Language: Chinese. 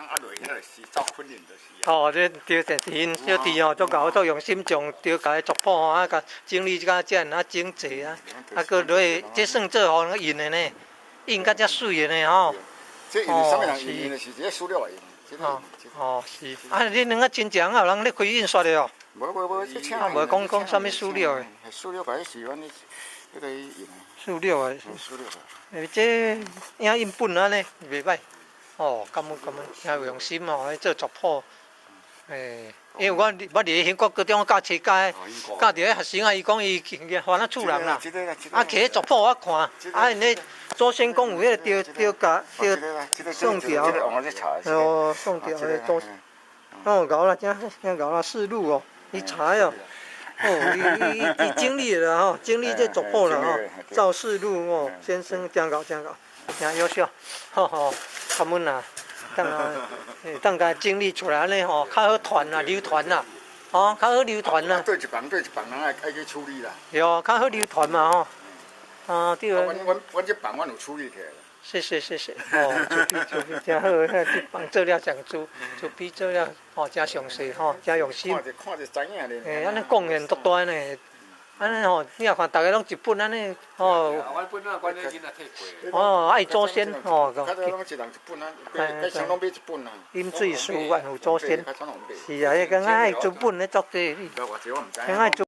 啊落迄个是走昆仑就是。哦，这对对，因小弟哦，足够足用心种，着甲伊族谱吼，啊，甲整理甲遮啊整齐啊，啊，搁落去，这算做互人印的呢，印甲遮水的呢吼。这因为什么人印的是这塑料的印。哦，是。啊，你两个真正啊，有人咧开印刷的哦。无，这请。啊，无讲啥物塑料的。塑料个是阮迄个印。塑料的。塑料的。这影印本啊呢，袂歹。哦，感恩，也有用心哦，做族谱。因为我伫兴国高中教册教着迄学生啊，伊讲伊翻啊厝人啦，啊摕迄族谱我看，啊因咧祖先讲有迄个着宋朝，哦宋朝的祖，哦搞啦，真搞啦，四路哦，伊查哦，哦伊经历了吼，经历这族谱了吼，赵世禄哦先生真搞，真优秀，吼，感恩啦。当甲整理出来安尼吼，较好传啦，流传啦，吼，较好流传啦。对一房人爱去处理啦。对哦，较好流传嘛吼。啊，对啊。阮这房阮有处理起来。谢谢。哦，出批真好，这房做了真出批做了，哦，真详细吼，真用心。看着知影咧。安尼贡献足大呢。安尼吼，你也看大家拢一本安尼，哦。阮本啊，阮咧囡仔摕过。哦，爱祖先吼。较早拢一人一本啊，改上拢买一本啊。饮水思源有祖先。是啊，迄个爱做本咧作者。爱做。